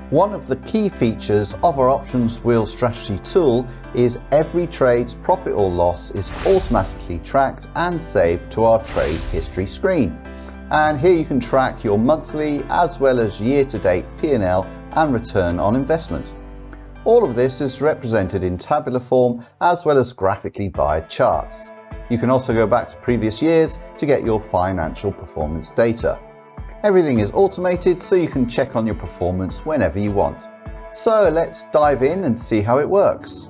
One of the key features of our options wheel strategy tool is every trade's profit or loss is automatically tracked and saved to our trade history screen. And here you can track your monthly as well as year-to-date P&L and return on investment. All of this is represented in tabular form as well as graphically via charts. You can also go back to previous years to get your financial performance data. Everything is automated so you can check on your performance whenever you want. So let's dive in and see how it works.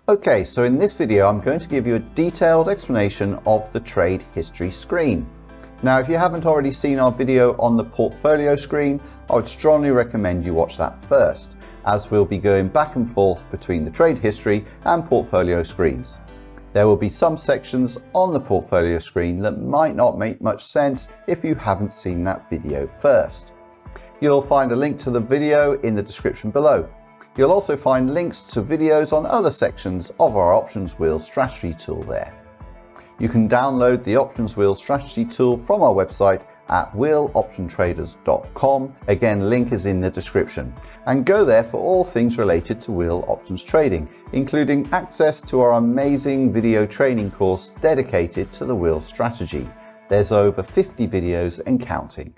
Okay, so in this video I'm going to give you a detailed explanation of the trade history screen. Now if you haven't already seen our video on the portfolio screen, I would strongly recommend you watch that first, as we'll be going back and forth between the trade history and portfolio screens. There will be some sections on the portfolio screen that might not make much sense if you haven't seen that video first. You'll find a link to the video in the description below. You'll also find links to videos on other sections of our Options Wheel Strategy tool there. You can download the Options Wheel Strategy tool from our website at wheeloptiontraders.com. Again, link is in the description. And go there for all things related to wheel options trading, including access to our amazing video training course dedicated to the wheel strategy. There's over 50 videos and counting.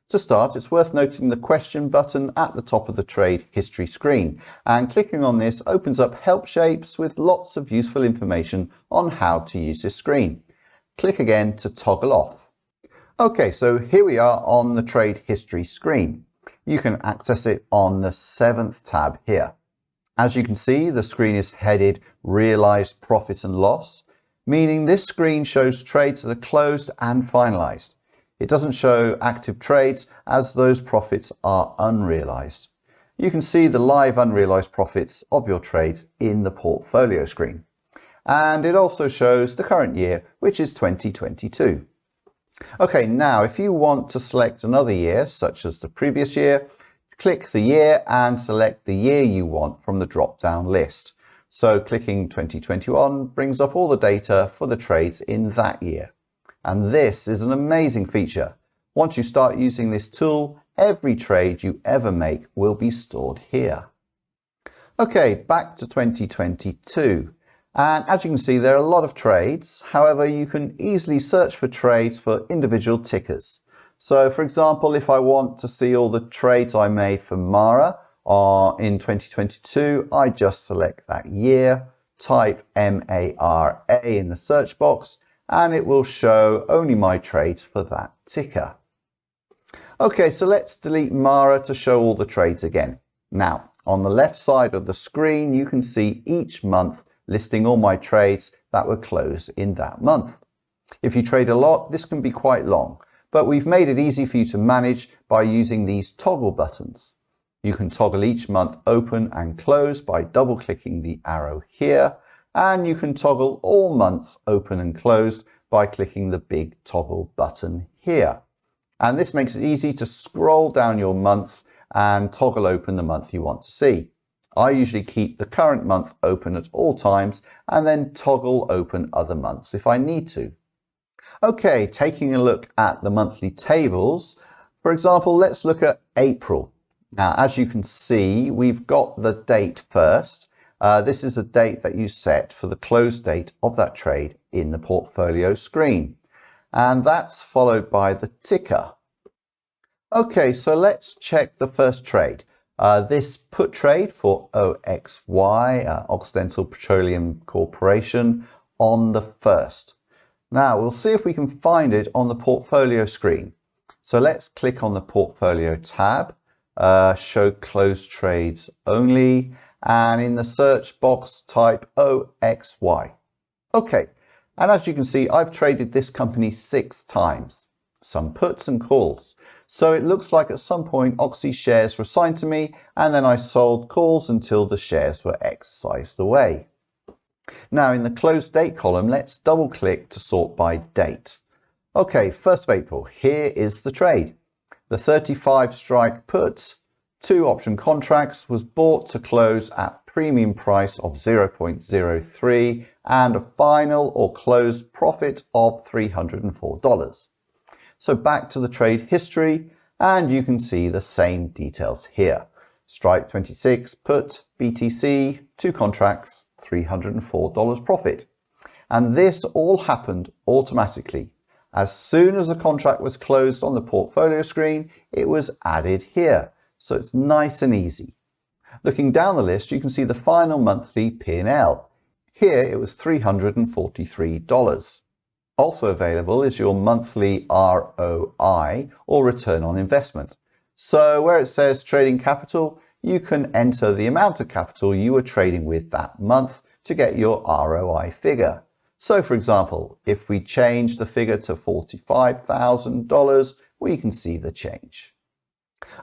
To start, it's worth noting the question button at the top of the trade history screen, and clicking on this opens up help shapes with lots of useful information on how to use this screen. Click again to toggle off. Okay, so here we are on the trade history screen. You can access it on the 7th tab here. As you can see, the screen is headed Realized Profit and Loss, meaning this screen shows trades that are closed and finalized. It doesn't show active trades as those profits are unrealized. You can see the live unrealized profits of your trades in the portfolio screen. And it also shows the current year, which is 2022. Okay, now if you want to select another year, such as the previous year, click the year and select the year you want from the drop-down list. So clicking 2021 brings up all the data for the trades in that year. And this is an amazing feature. Once you start using this tool, every trade you ever make will be stored here. Okay, back to 2022. And as you can see, there are a lot of trades. However, you can easily search for trades for individual tickers. So for example, if I want to see all the trades I made for Mara in 2022, I just select that year, type MARA in the search box, and it will show only my trades for that ticker. Okay, so let's delete Mara to show all the trades again. Now, on the left side of the screen, you can see each month listing all my trades that were closed in that month. If you trade a lot, this can be quite long, but we've made it easy for you to manage by using these toggle buttons. You can toggle each month open and close by double-clicking the arrow here, and you can toggle all months open and closed by clicking the big toggle button here. And this makes it easy to scroll down your months and toggle open the month you want to see. I usually keep the current month open at all times and then toggle open other months if I need to. Okay, taking a look at the monthly tables. For example, let's look at April. Now, as you can see, we've got the date first. This is a date that you set for the close date of that trade in the portfolio screen. And that's followed by the ticker. Okay, so let's check the first trade. This put trade for OXY, Occidental Petroleum Corporation, on the 1st. Now we'll see if we can find it on the portfolio screen. So let's click on the portfolio tab, show closed trades only, and in the search box type OXY. Okay, and as you can see, I've traded this company 6 times, some puts and calls. So it looks like at some point Oxy shares were assigned to me and then I sold calls until the shares were exercised away. Now in the closed date column, let's double click to sort by date. Okay, 1st of April, here is the trade. The 35 strike put, 2 option contracts, was bought to close at premium price of 0.03 and a final or closed profit of $304. So back to the trade history, and you can see the same details here. Strike 26, put, BTC, 2 contracts, $304 profit. And this all happened automatically. As soon as the contract was closed on the portfolio screen, it was added here. So it's nice and easy. Looking down the list, you can see the final monthly P&L. Here it was $343. Also available is your monthly ROI, or return on investment. So where it says trading capital, you can enter the amount of capital you were trading with that month to get your ROI figure. So for example, if we change the figure to $45,000, we can see the change.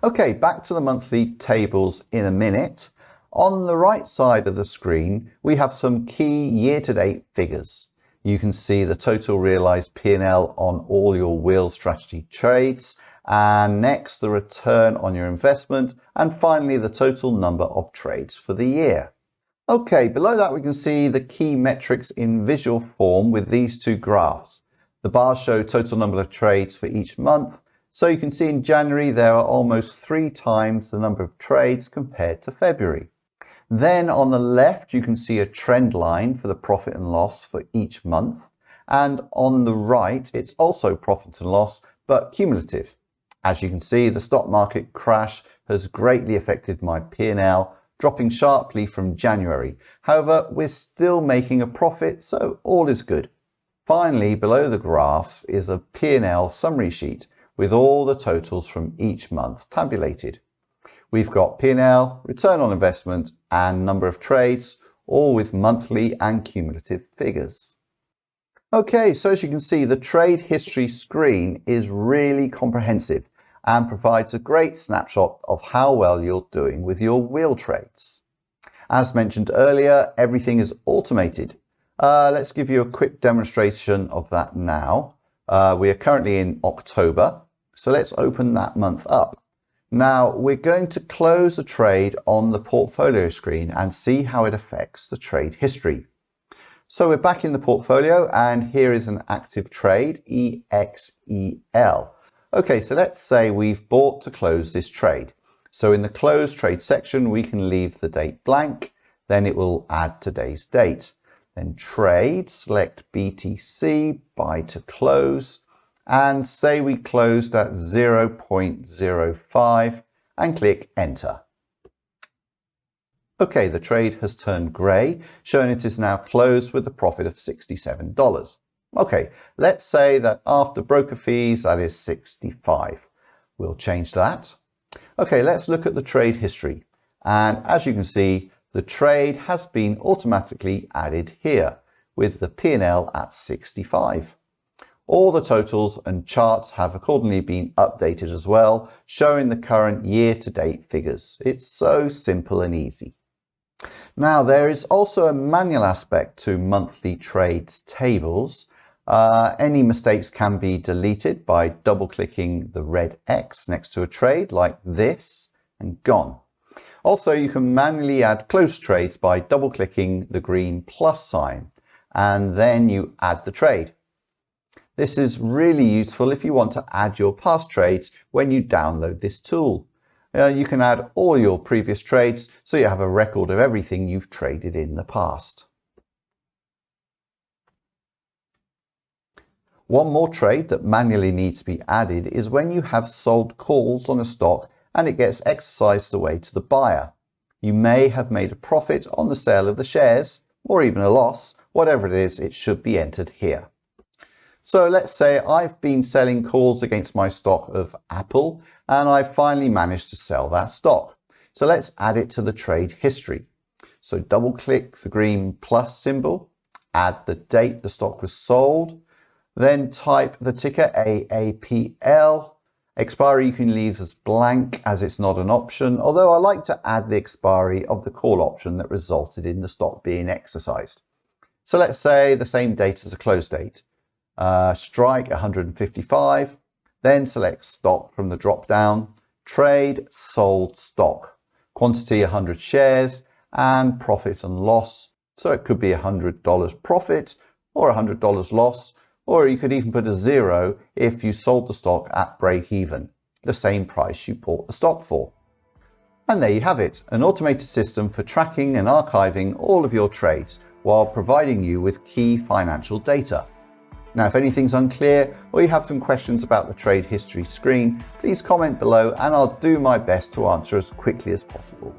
Okay, back to the monthly tables in a minute. On the right side of the screen, we have some key year-to-date figures. You can see the total realized P&L on all your wheel strategy trades, and next the return on your investment, and finally the total number of trades for the year. Okay, below that we can see the key metrics in visual form with these two graphs. The bars show total number of trades for each month, so you can see in January there are almost 3 times the number of trades compared to February. Then on the left you can see a trend line for the profit and loss for each month, and on the right it's also profit and loss but cumulative. As you can see, the stock market crash has greatly affected my P&L, dropping sharply from January. However, we're still making a profit, so all is good. Finally, below the graphs is a P&L summary sheet with all the totals from each month tabulated. We've got P&L, return on investment, and number of trades, all with monthly and cumulative figures. Okay, so as you can see, the trade history screen is really comprehensive and provides a great snapshot of how well you're doing with your wheel trades. As mentioned earlier, everything is automated. Let's give you a quick demonstration of that now. We are currently in October, so let's open that month up. Now we're going to close a trade on the portfolio screen and see how it affects the trade history. So we're back in the portfolio, and here is an active trade, EXEL. Okay, so let's say we've bought to close this trade. So in the close trade section, we can leave the date blank, then it will add today's date. Then trade, select BTC, buy to close, and say we closed at 0.05 and click enter. Okay, the trade has turned grey, showing it is now closed with a profit of $67. Okay, let's say that after broker fees, that is 65. We'll change that. Okay, let's look at the trade history. And as you can see, the trade has been automatically added here with the P&L at 65. All the totals and charts have accordingly been updated as well, showing the current year-to-date figures. It's so simple and easy. Now, there is also a manual aspect to monthly trades tables. Any mistakes can be deleted by double-clicking the red X next to a trade like this, and gone. Also, you can manually add close trades by double-clicking the green plus sign, and then you add the trade. This is really useful if you want to add your past trades when you download this tool. You can add all your previous trades so you have a record of everything you've traded in the past. One more trade that manually needs to be added is when you have sold calls on a stock and it gets exercised away to the buyer. You may have made a profit on the sale of the shares, or even a loss. Whatever it is, it should be entered here. So let's say I've been selling calls against my stock of Apple, and I've finally managed to sell that stock. So let's add it to the trade history. So double click the green plus symbol, add the date the stock was sold, then type the ticker AAPL. Expiry you can leave as blank as it's not an option, although I like to add the expiry of the call option that resulted in the stock being exercised. So let's say the same date as the close date. Strike 155, then select stock from the drop down, trade sold stock, quantity 100 shares, and profit and loss. So it could be $100 profit or $100 loss, or you could even put a 0 if you sold the stock at break even, the same price you bought the stock for. And there you have it, an automated system for tracking and archiving all of your trades while providing you with key financial data. Now, if anything's unclear or you have some questions about the trade history screen, please comment below and I'll do my best to answer as quickly as possible.